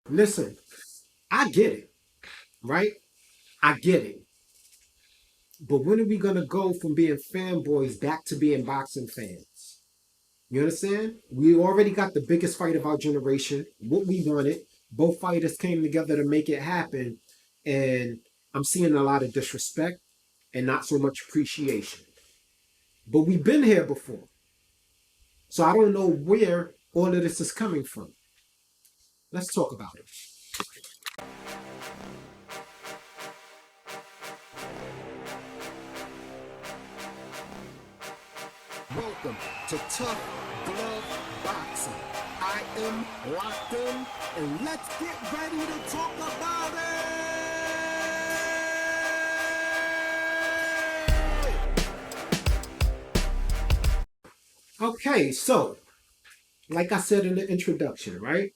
Listen, I get it, right? I get it. But when are we gonna go from being fanboys back to being boxing fans? You understand? We already got the biggest fight of our generation, what we wanted. Both fighters came together to make it happen. And I'm seeing a lot of disrespect and not so much appreciation. But we've been here before. So I don't know where all of this is coming from. Let's talk about it. Welcome to Tough Glove Boxing. I am locked in, and let's get ready to talk about it. Okay, so like I said in the introduction, right?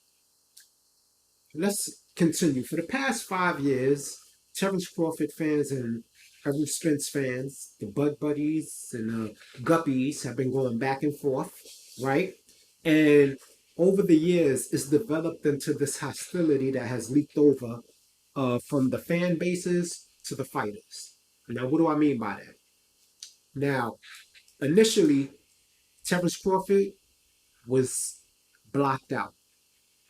Let's continue. For the past 5 years, Terence Crawford fans and Errol Spence fans, the Bud Buddies and the Guppies have been going back and forth, right? And over the years, it's developed into this hostility that has leaked over from the fan bases to the fighters. Now, what do I mean by that? Now, initially, Terence Crawford was blocked out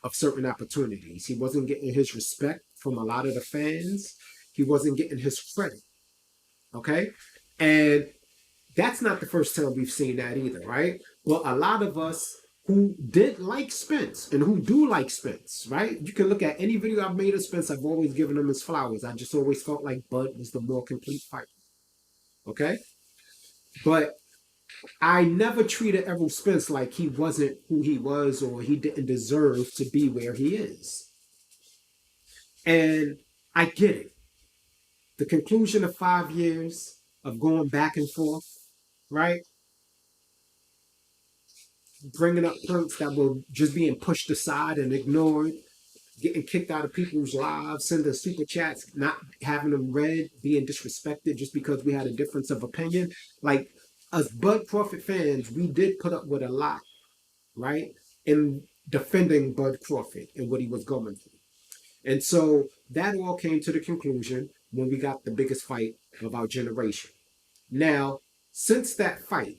of certain opportunities. He wasn't getting his respect from a lot of the fans. He wasn't getting his credit. Okay? And that's not the first time we've seen that either, right? Well, a lot of us who did like Spence and who do like Spence, right? You can look at any video I've made of Spence, I've always given him his flowers. I just always felt like Bud was the more complete fighter. Okay? But I never treated Errol Spence like he wasn't who he was or he didn't deserve to be where he is. And I get it. The conclusion of 5 years of going back and forth, right? Bringing up points that were just being pushed aside and ignored, getting kicked out of people's lives, sending super chats, not having them read, being disrespected just because we had a difference of opinion. Like us Bud Crawford fans, we did put up with a lot, right? In defending Bud Crawford and what he was going through. And so that all came to the conclusion when we got the biggest fight of our generation. Now, since that fight,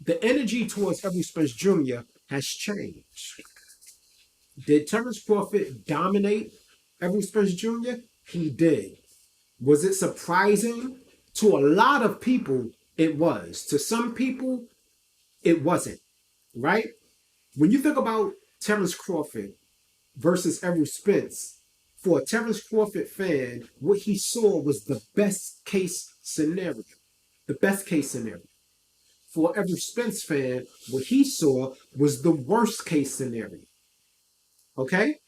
the energy towards Errol Spence Jr. has changed. Did Terence Crawford dominate Errol Spence Jr.? He did. Was it surprising? To a lot of people, it was. To some people, it wasn't. Right? When you think about Terence Crawford versus Errol Spence, for a Terence Crawford fan, what he saw was the best case scenario. The best case scenario. For every Spence fan, what he saw was the worst case scenario. Okay?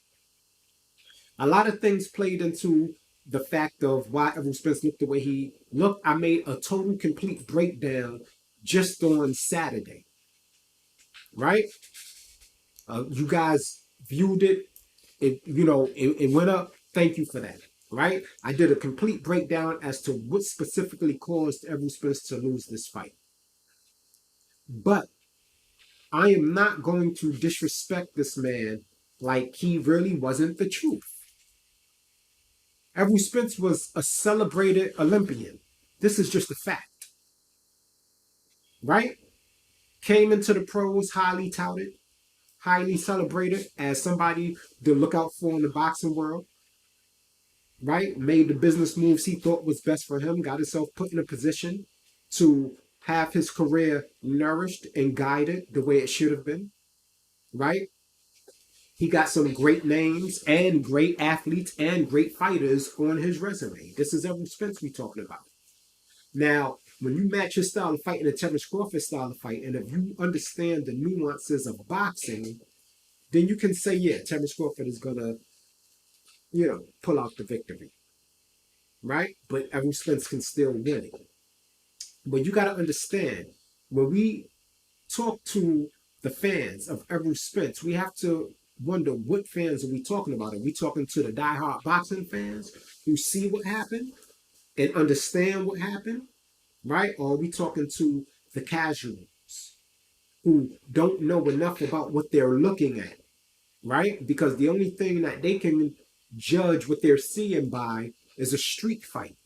A lot of things played into the fact of why Errol Spence looked the way he looked. I made a total complete breakdown just on Saturday. Right? You guys viewed it. It went up. Thank you for that. Right? I did a complete breakdown as to what specifically caused Errol Spence to lose this fight. But I am not going to disrespect this man like he really wasn't the truth. Errol Spence was a celebrated Olympian. This is just a fact. Right? Came into the pros highly touted, highly celebrated as somebody to look out for in the boxing world. Right? Made the business moves he thought was best for him, got himself put in a position to have his career nourished and guided the way it should have been, right? He got some great names and great athletes and great fighters on his resume. This is Errol Spence we're talking about. Now, when you match his style of fighting and Terence Crawford's style of fight, and if you understand the nuances of boxing, then you can say, yeah, Terence Crawford is going to, pull out the victory, right? But Errol Spence can still win it. But you got to understand, when we talk to the fans of Errol Spence, we have to wonder what fans are we talking about? Are we talking to the diehard boxing fans who see what happened and understand what happened, right? Or are we talking to the casuals who don't know enough about what they're looking at, right? Because the only thing that they can judge what they're seeing by is a street fight.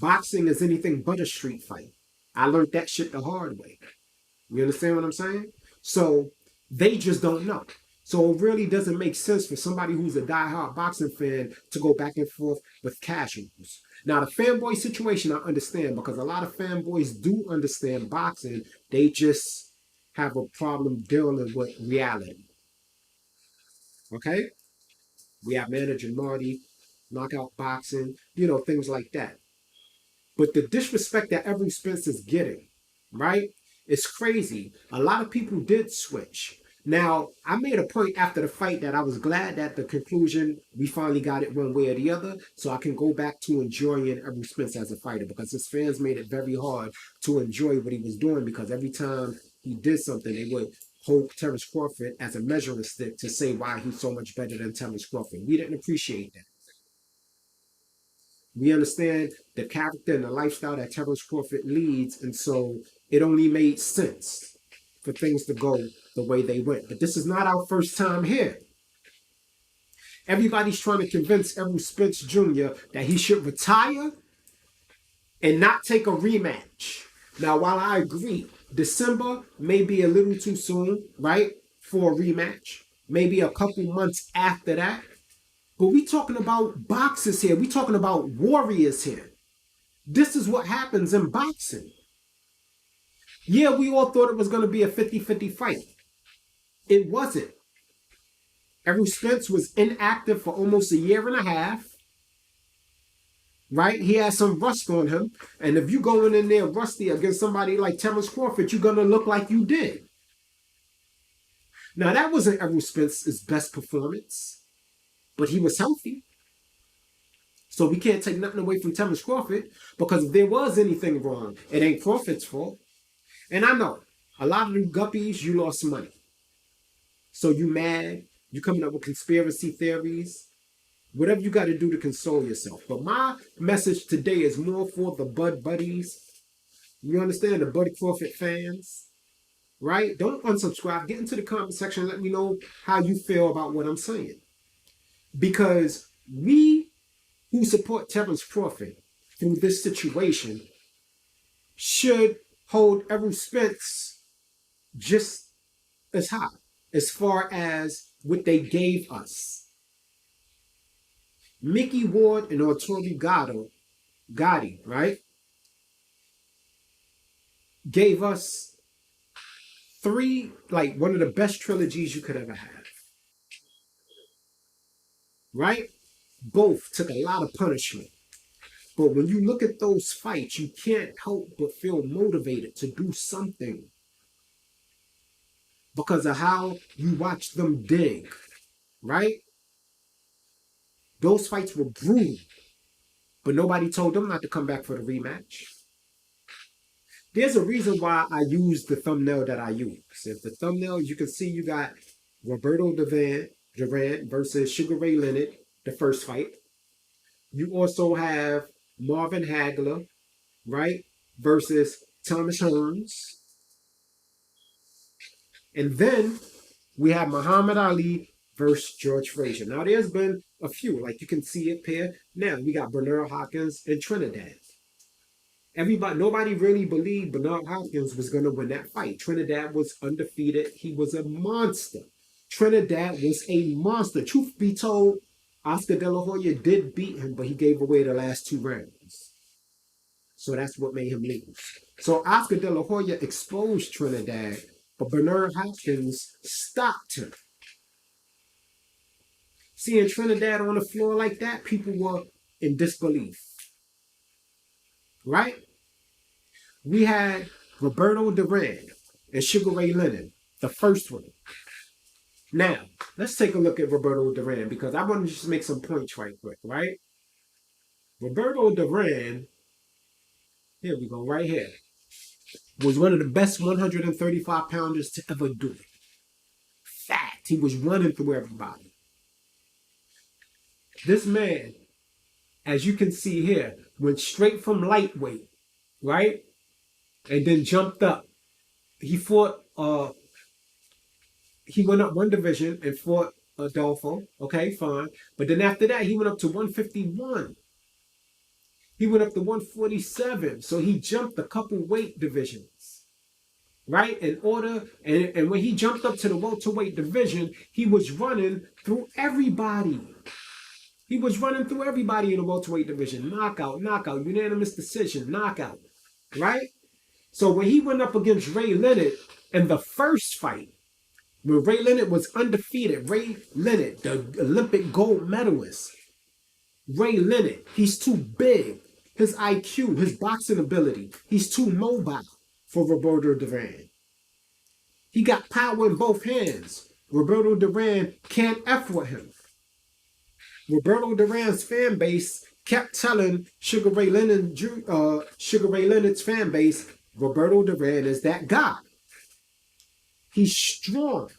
Boxing is anything but a street fight. I learned that shit the hard way. You understand what I'm saying? So they just don't know. So it really doesn't make sense for somebody who's a diehard boxing fan to go back and forth with casuals. Now, the fanboy situation, I understand because a lot of fanboys do understand boxing. They just have a problem dealing with reality. Okay? We have Manager Marty, knockout boxing, things like that. But the disrespect that Errol Spence is getting, right? It's crazy. A lot of people did switch. Now, I made a point after the fight that I was glad that the conclusion, we finally got it one way or the other, so I can go back to enjoying Errol Spence as a fighter because his fans made it very hard to enjoy what he was doing because every time he did something, they would hold Terence Crawford as a measuring stick to say why he's so much better than Terence Crawford. We didn't appreciate that. We understand the character and the lifestyle that Terence Crawford leads, and so it only made sense for things to go the way they went. But this is not our first time here. Everybody's trying to convince Errol Spence Jr. that he should retire and not take a rematch. Now, while I agree, December may be a little too soon, right, for a rematch. Maybe a couple months after that. But we talking about boxers here. We talking about warriors here. This is what happens in boxing. Yeah, we all thought it was going to be a 50-50 fight. It wasn't. Errol Spence was inactive for almost a year and a half. Right? He had some rust on him. And if you going in there rusty against somebody like Terence Crawford, you're going to look like you did. Now, that wasn't Errol Spence's best performance, but he was healthy. So we can't take nothing away from Terence Crawford because if there was anything wrong, it ain't Crawford's fault. And I know a lot of you guppies, you lost money. So you mad, you coming up with conspiracy theories, whatever you got to do to console yourself. But my message today is more for the Bud Buddies. You understand? The Buddy Crawford fans, right? Don't unsubscribe. Get into the comment section and let me know how you feel about what I'm saying. Because we who support Terence Crawford through this situation should hold Errol Spence just as high as far as what they gave us. Mickey Ward and Arturo Gotti, right, gave us one of the best trilogies you could ever have. Right? Both took a lot of punishment. But when you look at those fights, you can't help but feel motivated to do something because of how you watch them dig, right? Those fights were brutal, but nobody told them not to come back for the rematch. There's a reason why I use the thumbnail that I use. If the thumbnail, you can see you got Roberto Duran versus Sugar Ray Leonard, the first fight. You also have Marvin Hagler, right, versus Thomas Hearns. And then we have Muhammad Ali versus George Frazier. Now, there's been a few, like you can see it here. Now, we got Bernard Hopkins and Trinidad. Nobody really believed Bernard Hopkins was going to win that fight. Trinidad was undefeated. He was a monster. Trinidad was a monster. Truth be told, Oscar De La Hoya did beat him, but he gave away the last 2 rounds. So that's what made him lose. So Oscar De La Hoya exposed Trinidad, but Bernard Hopkins stopped him. Seeing Trinidad on the floor like that, people were in disbelief. Right? We had Roberto Duran and Sugar Ray Leonard, the first one. Now, let's take a look at Roberto Duran because I want to just make some points right quick, right? Roberto Duran, here we go, right here, was one of the best 135-pounders to ever do it. Fact, he was running through everybody. This man, as you can see here, went straight from lightweight, right? And then jumped up. He went up one division and fought Adolfo. Okay, fine. But then after that, he went up to 151. He went up to 147. So he jumped a couple weight divisions, right? And when he jumped up to the welterweight division, he was running through everybody. He was running through everybody in the welterweight division. Knockout, knockout, unanimous decision, knockout, right? So when he went up against Ray Leonard in the first fight, when Ray Leonard was undefeated, Ray Leonard, the Olympic gold medalist, Ray Leonard, he's too big. His IQ, his boxing ability, he's too mobile for Roberto Duran. He got power in both hands. Roberto Duran can't F with him. Roberto Duran's fan base kept telling Sugar Ray Leonard's fan base, Roberto Duran is that guy. He's strong.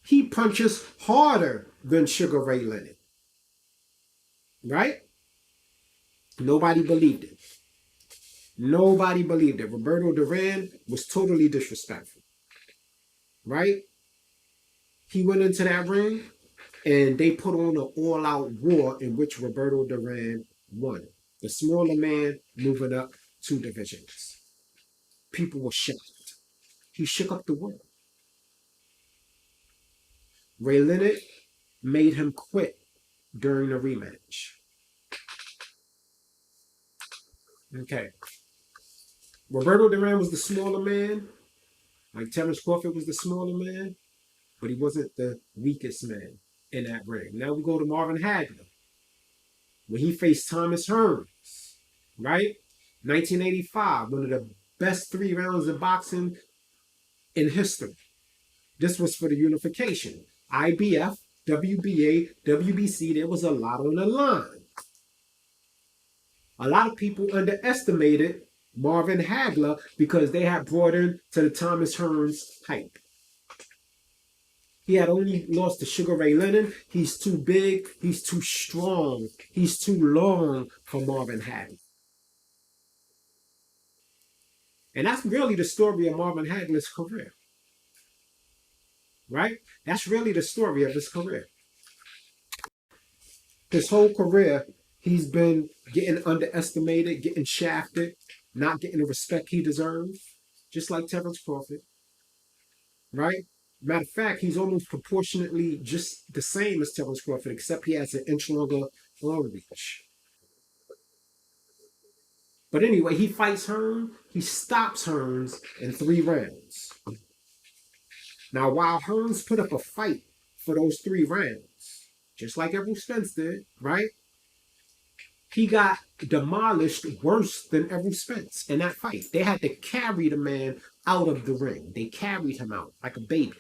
He punches harder than Sugar Ray Leonard. Right? Nobody believed it. Nobody believed it. Roberto Duran was totally disrespectful. Right? He went into that ring and they put on an all-out war in which Roberto Duran won. The smaller man moving up 2 divisions. People were shocked. He shook up the world. Ray Leonard made him quit during the rematch. Okay. Roberto Duran was the smaller man, like Terence Crawford was the smaller man, but he wasn't the weakest man in that ring. Now we go to Marvin Hagler, when he faced Thomas Hearns, right? 1985, one of the best 3 rounds of boxing in history. This was for the unification. IBF, WBA, WBC, there was a lot on the line. A lot of people underestimated Marvin Hagler because they had brought him to the Thomas Hearns hype. He had only lost to Sugar Ray Leonard. He's too big. He's too strong. He's too long for Marvin Hagler. And that's really the story of Marvin Hagler's career. Right? That's really the story of his career. His whole career, he's been getting underestimated, getting shafted, not getting the respect he deserves, just like Terence Crawford. Right? Matter of fact, he's almost proportionately just the same as Terence Crawford, except he has an inch longer arm reach. But anyway, he fights Hearns. He stops Hearns in 3 rounds. Now, while Hearns put up a fight for those 3 rounds, just like Errol Spence did, right? He got demolished worse than Errol Spence in that fight. They had to carry the man out of the ring. They carried him out like a baby.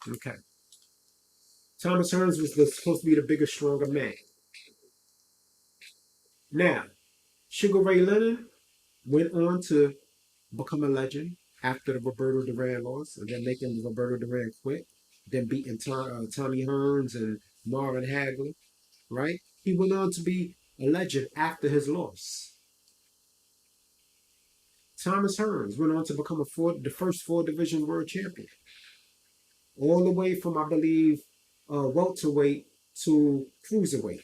Okay. Thomas Hearns was supposed to be the bigger, stronger man. Now, Sugar Ray Leonard went on to become a legend after the Roberto Duran loss, and then making Roberto Duran quit, then beating Tommy Hearns and Marvin Hagler, right? He went on to be a legend after his loss. Thomas Hearns went on to become the first 4-division world champion, all the way from, I believe, welterweight to cruiserweight.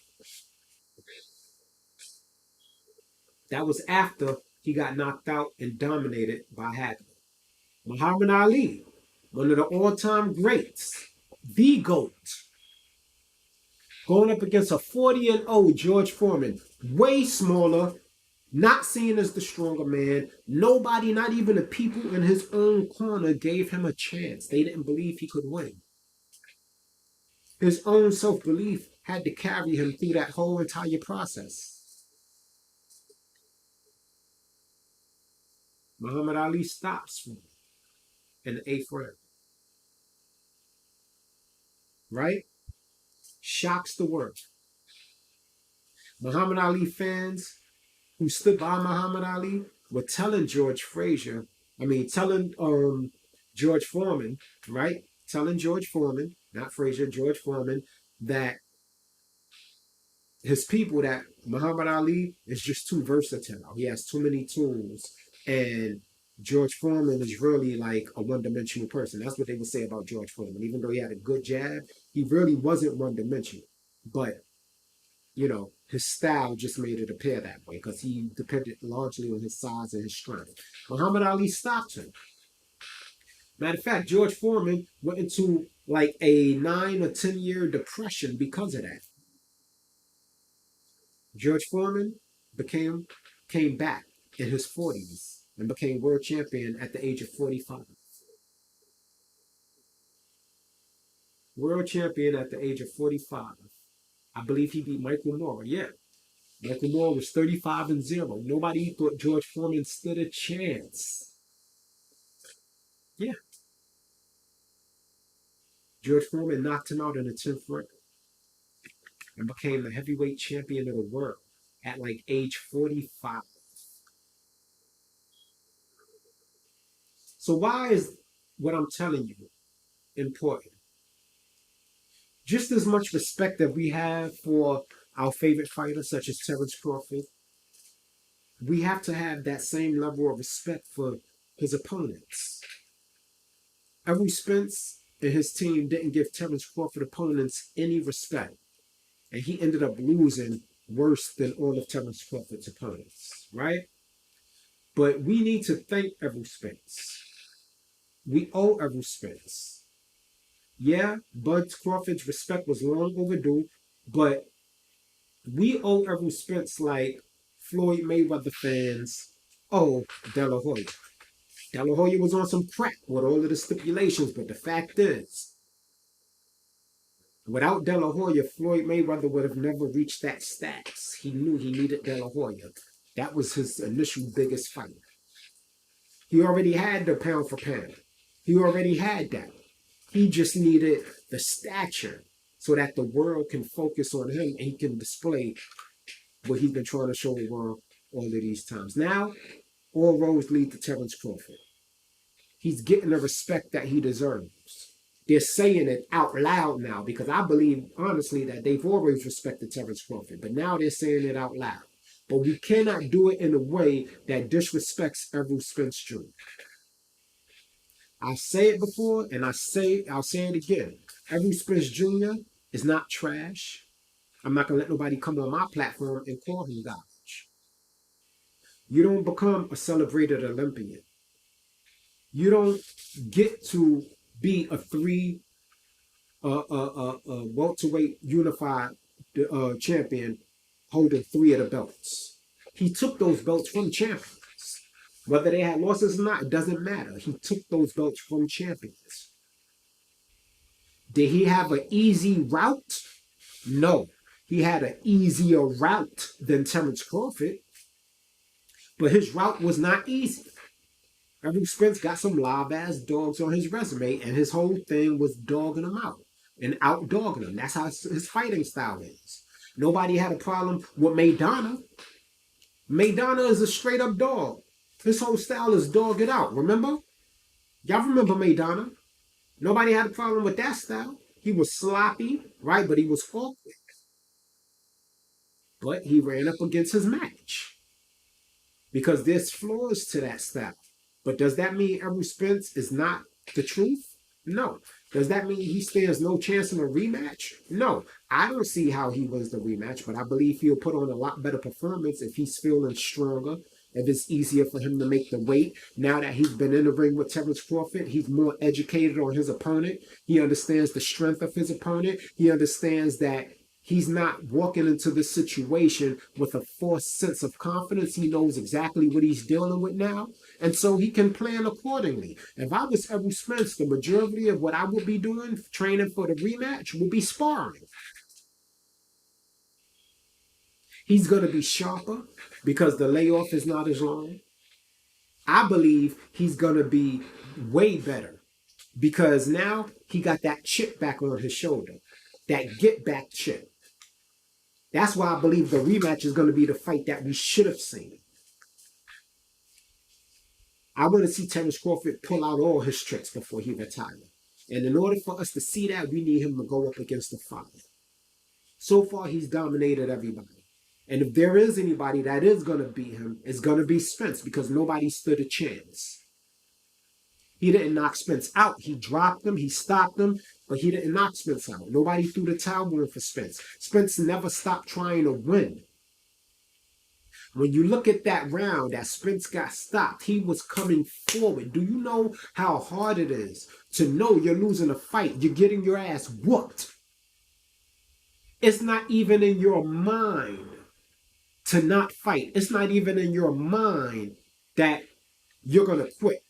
That was after he got knocked out and dominated by Hagler. Muhammad Ali, one of the all-time greats, the GOAT, going up against a 40-0 George Foreman, way smaller, not seen as the stronger man. Nobody, not even the people in his own corner, gave him a chance. They didn't believe he could win. His own self-belief had to carry him through that whole entire process. Muhammad Ali stops in the 8th round. Right? Shocks the world. Muhammad Ali fans who stood by Muhammad Ali were telling George Foreman, right? Telling George Foreman, not Frazier, George Foreman, that Muhammad Ali is just too versatile. He has too many tools. And George Foreman is really like a one-dimensional person. That's what they would say about George Foreman. Even though he had a good jab, he really wasn't one-dimensional. But his style just made it appear that way because he depended largely on his size and his strength. Muhammad Ali stopped him. Matter of fact, George Foreman went into like a 9 or 10 year depression because of that. George Foreman came back in his 40s and became world champion at the age of 45. World champion at the age of 45. I believe he beat Michael Moore. Yeah. Michael Moore was 35-0. Nobody thought George Foreman stood a chance. Yeah. George Foreman knocked him out in the 10th round and became the heavyweight champion of the world at like age 45. So why is what I'm telling you important? Just as much respect that we have for our favorite fighters such as Terence Crawford, we have to have that same level of respect for his opponents. Errol Spence and his team didn't give Terence Crawford opponents any respect, and he ended up losing worse than all of Terence Crawford's opponents, right? But we need to thank Errol Spence. We owe Errol Spence. Yeah, Bud Crawford's respect was long overdue, but we owe Errol Spence like Floyd Mayweather fans owe De La Hoya. De La Hoya was on some crack with all of the stipulations, but the fact is, without De La Hoya, Floyd Mayweather would have never reached that status. He knew he needed De La Hoya. That was his initial biggest fight. He already had the pound for pound. He already had that. He just needed the stature so that the world can focus on him and he can display what he's been trying to show the world all of these times. Now, all roads lead to Terence Crawford. He's getting the respect that he deserves. They're saying it out loud now because I believe, honestly, that they've always respected Terence Crawford, but now they're saying it out loud. But we cannot do it in a way that disrespects Errol Spence Jr. I say it before, and I'll say it again. Errol Spence Jr. is not trash. I'm not gonna let nobody come on my platform and call him garbage. You don't become a celebrated Olympian. You don't get to be a welterweight unified champion holding 3 of the belts. He took those belts from champions. Whether they had losses or not, it doesn't matter. He took those belts from champions. Did he have an easy route? No. He had an easier route than Terence Crawford, but his route was not easy. Errol Spence got some live-ass dogs on his resume, and his whole thing was dogging them out and out-dogging them. That's how his fighting style is. Nobody had a problem with Maidana. Maidana is a straight-up dog. His whole style is dog it out, remember? Y'all remember Maidana? Nobody had a problem with that style. He was sloppy, right? But he was awkward. But he ran up against his match. Because there's flaws to that style. But does that mean Errol Spence is not the truth? No. Does that mean he stands no chance in a rematch? No. I don't see how he wins the rematch, but I believe he'll put on a lot better performance if he's feeling stronger, if it's easier for him to make the weight. Now that he's been in the ring with Terence Crawford, he's more educated on his opponent. He understands the strength of his opponent. He understands that he's not walking into this situation with a forced sense of confidence. He knows exactly what he's dealing with now. And so he can plan accordingly. If I was Errol Spence, the majority of what I would be doing, training for the rematch, would be sparring. He's going to be sharper because the layoff is not as long. I believe he's going to be way better because now he got that chip back on his shoulder, that get back chip. That's why I believe the rematch is going to be the fight that we should have seen. I want to see Terence Crawford pull out all his tricks before he retires. And in order for us to see that, we need him to go up against the father. So far, he's dominated everybody. And if there is anybody that is going to beat him, it's going to be Spence because nobody stood a chance. He didn't knock Spence out. He dropped him, he stopped him, but he didn't knock Spence out. Nobody threw the towel in for Spence. Spence never stopped trying to win. When you look at that round that Spence got stopped, he was coming forward. Do you know how hard it is to know you're losing a fight? You're getting your ass whooped. It's not even in your mind to not fight. It's not even in your mind that you're going to quit.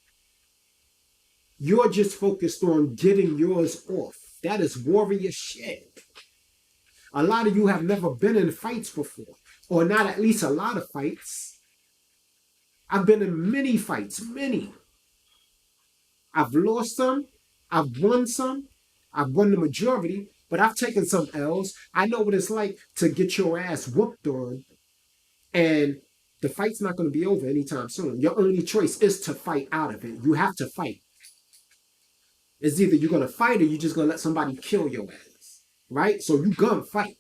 You're just focused on getting yours off. That is warrior shit. A lot of you have never been in fights before, or not at least a lot of fights. I've been in many fights, many. I've lost some, I've won some, I've won the majority, but I've taken some L's. I know what it's like to get your ass whooped on, and the fight's not going to be over anytime soon. Your only choice is to fight out of it. You have to fight. It's either you're going to fight or you're just going to let somebody kill your ass, right? So you gonna fight.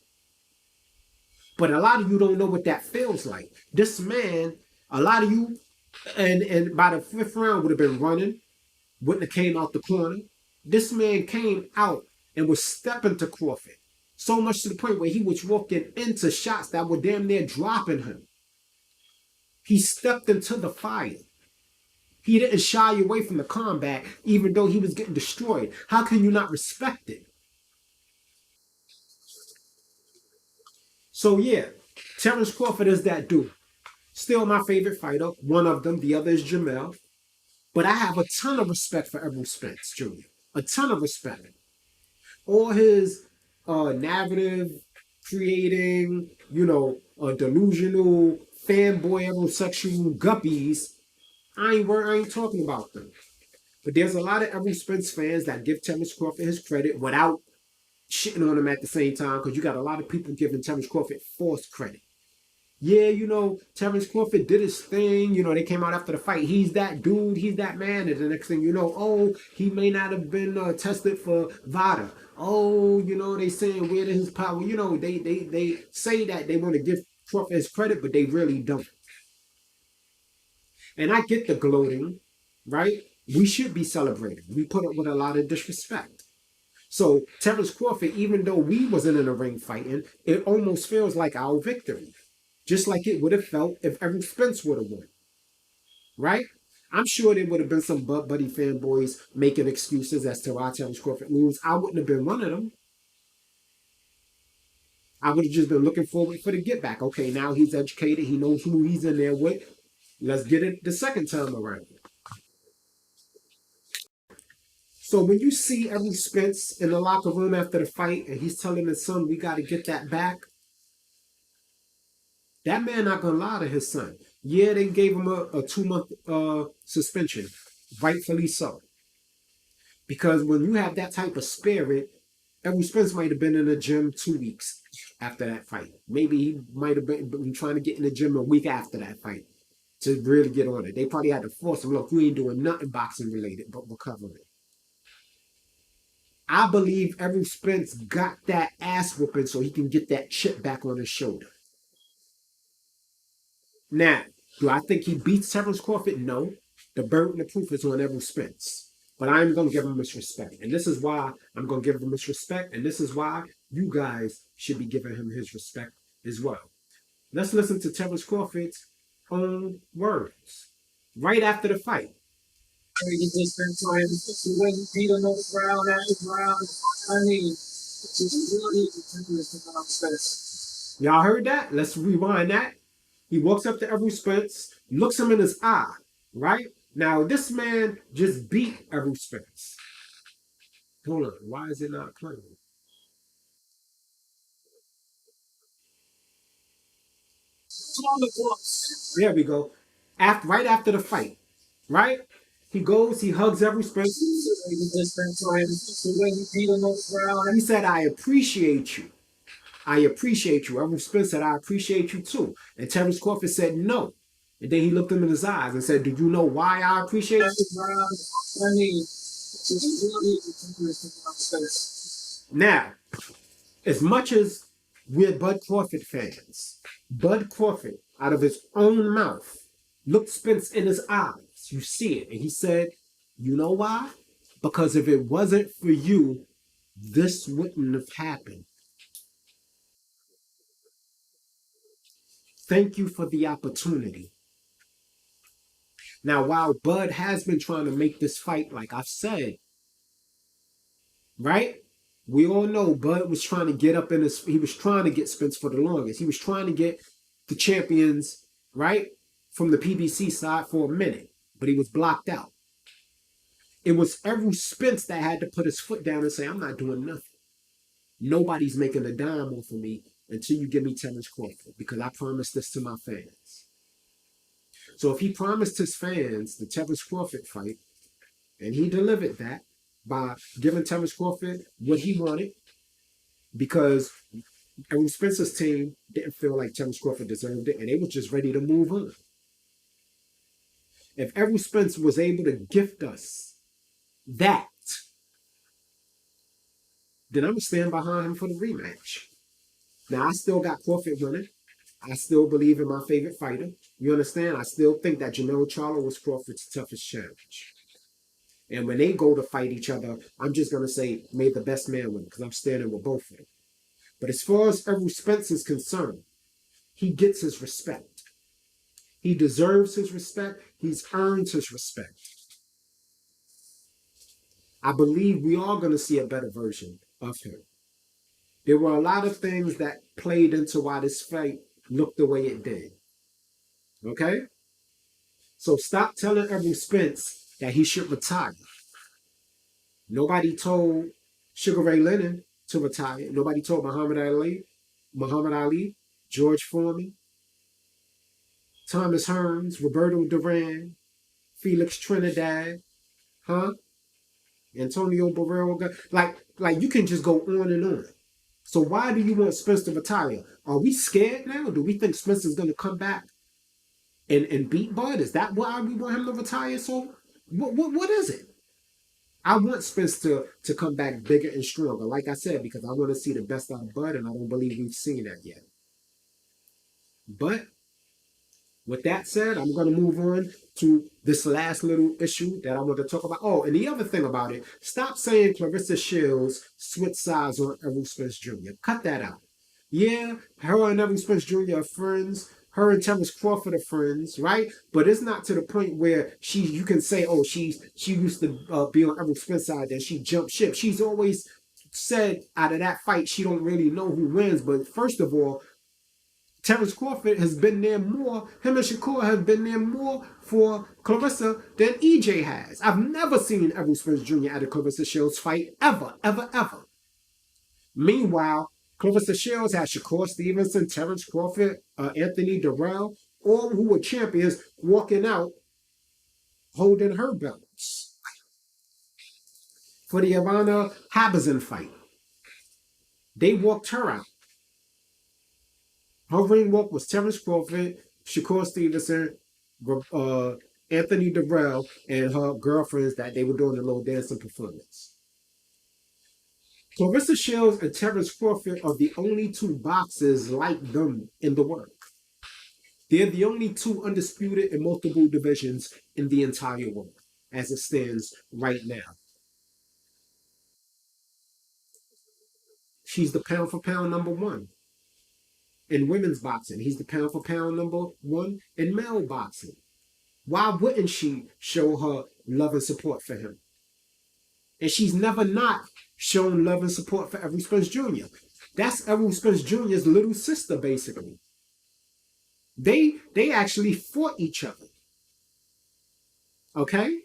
But a lot of you don't know what that feels like. This man, a lot of you, and by the fifth round would have been running, wouldn't have came out the corner. This man came out and was stepping to Crawford. So much to the point where he was walking into shots that were damn near dropping him. He stepped into the fire. He didn't shy away from the combat, even though he was getting destroyed. How can you not respect it? So yeah, Terence Crawford is that dude. Still my favorite fighter. One of them. The other is Jamel. But I have a ton of respect for Errol Spence Jr. A ton of respect. All his narrative creating, delusional fanboy heterosexual guppies. I ain't talking about them. But there's a lot of Errol Spence fans that give Terence Crawford his credit without shitting on him at the same time, because you got a lot of people giving Terence Crawford false credit. Yeah, Terence Crawford did his thing. They came out after the fight. He's that dude. He's that man. And the next thing you know, oh, he may not have been tested for VADA. Oh, they saying where did his power? They say that they want to give Crawford his credit, but they really don't. And I get the gloating, right? We should be celebrating. We put up with a lot of disrespect. So Terence Crawford, even though we wasn't in the ring fighting, it almost feels like our victory. Just like it would have felt if Errol Spence would have won. Right? I'm sure there would have been some Bud Buddy fanboys making excuses as to why Terence Crawford lose. I wouldn't have been one of them. I would have just been looking forward for the get back. Okay, now he's educated. He knows who he's in there with. Let's get it the second time around. So when you see Errol Spence in the locker room after the fight and he's telling his son, we got to get that back, that man not going to lie to his son. Yeah, they gave him a 2-month suspension. Rightfully so. Because when you have that type of spirit, Errol Spence might have been in the gym 2 weeks after that fight. Maybe he might have been trying to get in the gym a week after that fight to really get on it. They probably had to force him, look, you ain't doing nothing boxing related but recovering. I believe Errol Spence got that ass whooping so he can get that chip back on his shoulder. Now, do I think he beats Terence Crawford? No. The burden of proof is on Errol Spence. But I'm going to give him his respect. And this is why I'm going to give him his respect. And this is why you guys should be giving him his respect as well. Let's listen to Terence Crawford's own words right after the fight. He just been trying to win. Beat him up round after round. I mean, y'all heard that? Let's rewind that. He walks up to Errol Spence, looks him in his eye, right? Now, this man just beat Errol Spence. Hold on. Why is it not playing? There we go. Right after the fight, right? He goes, he hugs Errol Spence. He said, I appreciate you. I appreciate you. Errol Spence said, I appreciate you too. And Terence Crawford said, no. And then he looked him in his eyes and said, do you know why I appreciate you? Now, as much as we're Bud Crawford fans, Bud Crawford, out of his own mouth, looked Spence in his eyes. You see it. And he said, You know why? Because if it wasn't for you, this wouldn't have happened. Thank you for the opportunity. Now, while Bud has been trying to make this fight, like I've said, right? We all know Bud was trying to get up in his, he was trying to get Spence for the longest. He was trying to get the champions, right? From the PBC side for a minute, but he was blocked out. It was Errol Spence that had to put his foot down and say, I'm not doing nothing. Nobody's making a dime off of me until you give me Terence Crawford because I promised this to my fans. So if he promised his fans the Terence Crawford fight, and he delivered that by giving Terence Crawford what he wanted, because Errol Spence's team didn't feel like Terence Crawford deserved it, and they were just ready to move on. If Errol Spence was able to gift us that, then I'm gonna stand behind him for the rematch. Now I still got Crawford winning. I still believe in my favorite fighter. You understand? I still think that Janelle Charlo was Crawford's toughest challenge. And when they go to fight each other, I'm just gonna say, may the best man win, because I'm standing with both of them. But as far as Errol Spence is concerned, he gets his respect. He deserves his respect. He's earned his respect. I believe we are going to see a better version of him. There were a lot of things that played into why this fight looked the way it did. Okay? So stop telling Errol Spence that he should retire. Nobody told Sugar Ray Leonard to retire. Nobody told Muhammad Ali, George Foreman, Thomas Hearns, Roberto Duran, Felix Trinidad, huh? Antonio Barrero. Like you can just go on and on. So why do you want Spence to retire? Are we scared now? Do we think Spence is going to come back and beat Bud? Is that why we want him to retire? So what is it? I want Spence to come back bigger and stronger, like I said, because I want to see the best out of Bud, and I don't believe we've seen that yet. But with that said, I'm going to move on to this last little issue that I want to talk about. Oh, and the other thing about it, stop saying Clarissa Shields switched sides on Errol Spence Jr. Cut that out. Yeah, her and Errol Spence Jr. are friends. Her and Terence Crawford are friends, right? But it's not to the point where you can say, oh, she used to be on Errol Spence's side, then she jumped ship. She's always said out of that fight, she don't really know who wins. But first of all, Terence Crawford has been there more. Him and Shakur have been there more for Clarissa than EJ has. I've never seen Errol Spence Jr. at a Clarissa Shields fight ever, ever, ever. Meanwhile, Clarissa Shields had Shakur Stevenson, Terence Crawford, Anthony Durrell, all who were champions walking out holding her belts for the Ivana Habazin fight. They walked her out. Her ring walk was Terence Crawford, Shakur Stevenson, Anthony Durrell, and her girlfriends that they were doing a little dancing performance. Clarissa Shields and Terence Crawford are the only two boxers like them in the world. They're the only two undisputed in multiple divisions in the entire world, as it stands right now. She's the pound for pound number one in women's boxing. He's the pound for pound number one in male boxing. Why wouldn't she show her love and support for him? And she's never not shown love and support for Errol Spence Jr. That's Errol Spence Jr.'s little sister, basically. They actually fought each other. Okay?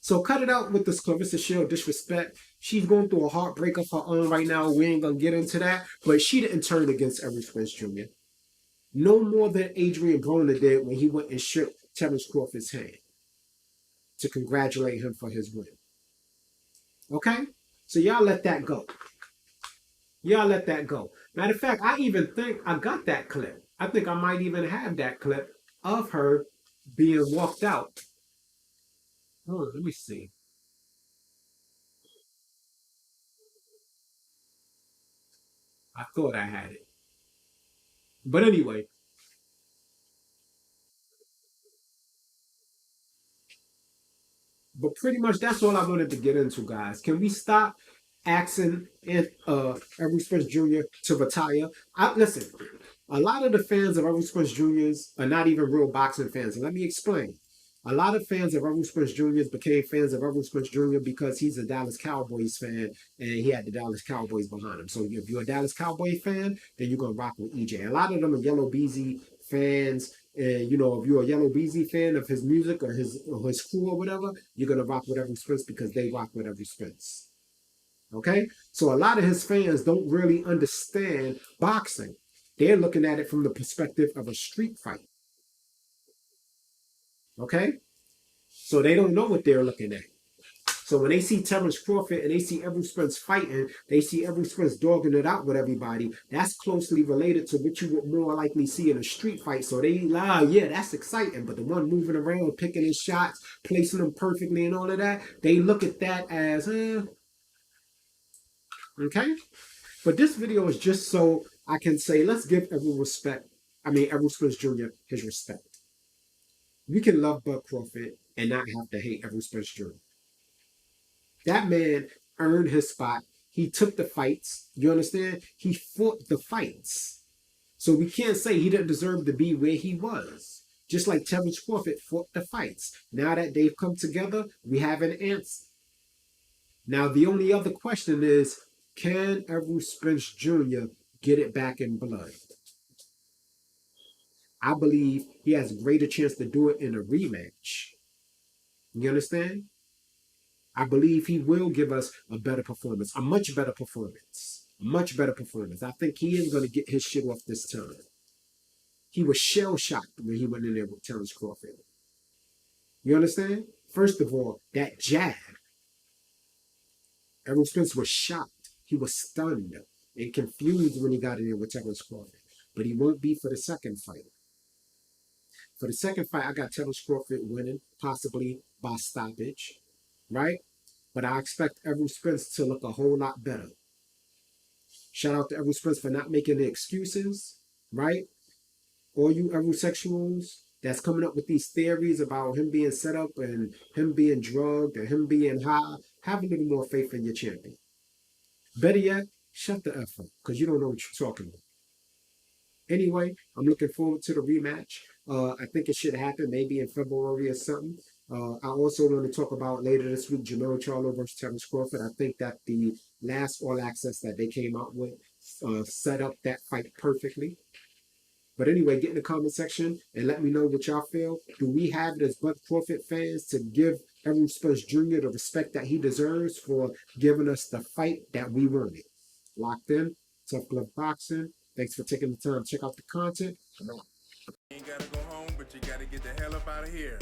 So cut it out with this Clarissa Shield disrespect. She's going through a heartbreak of her own right now. We ain't gonna get into that. But she didn't turn against Errol Spence Jr. No more than Adrian Broner did when he went and shook Terence Crawford's hand to congratulate him for his win. Okay? So y'all let that go. Y'all let that go. Matter of fact, I even think I got that clip. I think I might even have that clip of her being walked out. Oh, let me see. I thought I had it. But anyway, But pretty much that's all I wanted to get into, guys. Can we stop asking Errol Spence Jr. to retire? Listen, a lot of the fans of Errol Spence Jr.'s are not even real boxing fans. And let me explain. A lot of fans of Errol Spence Jr.'s became fans of Errol Spence Jr. because he's a Dallas Cowboys fan and he had the Dallas Cowboys behind him. So if you're a Dallas Cowboy fan, then you're gonna rock with EJ. A lot of them are Yellow Beezy fans, and you know if you're a Yellow Beezy fan of his music or his crew or whatever, you're gonna rock with Errol Spence because they rock with Errol Spence. Okay, so a lot of his fans don't really understand boxing. They're looking at it from the perspective of a street fight. Okay, so they don't know what they're looking at. So when they see Terence Crawford and they see Errol Spence fighting, they see Errol Spence dogging it out with everybody. That's closely related to what you would more likely see in a street fight. So they yeah, that's exciting. But the one moving around, picking his shots, placing them perfectly and all of that, they look at that as, okay. But this video is just so I can say, let's give Errol Spence Jr. his respect. We can love Bud Crawford and not have to hate Errol Spence Jr. That man earned his spot. He took the fights. You understand? He fought the fights. So we can't say he didn't deserve to be where he was. Just like Terence Crawford fought the fights. Now that they've come together, we have an answer. Now the only other question is, can Errol Spence Jr. get it back in blood? I believe he has a greater chance to do it in a rematch. You understand? I believe he will give us a better performance, a much better performance, a much better performance. I think he is going to get his shit off this time. He was shell shocked when he went in there with Terence Crawford. You understand? First of all, that jab, Errol Spence was shocked. He was stunned and confused when he got in there with Terence Crawford. But he won't be for the second fight. For the second fight, I got Terence Crawford winning, possibly by stoppage, right? But I expect Errol Spence to look a whole lot better. Shout out to Errol Spence for not making the excuses, right? All you Errol that's coming up with these theories about him being set up and him being drugged and him being high, have a little more faith in your champion. Better yet, shut the F up because you don't know what you're talking about. Anyway, I'm looking forward to the rematch. I think it should happen maybe in February or something. I also want to talk about later this week Jermell Charlo versus Terence Crawford. I think that the last All Access that they came out with set up that fight perfectly. But anyway, get in the comment section and let me know what y'all feel. Do we have it as Bud Crawford fans to give Errol Spence Jr. the respect that he deserves for giving us the fight that we wanted? Locked in, Tough Glove Boxing. Thanks for taking the time to check out the content. You ain't gotta go home, but you gotta get the hell up out of here.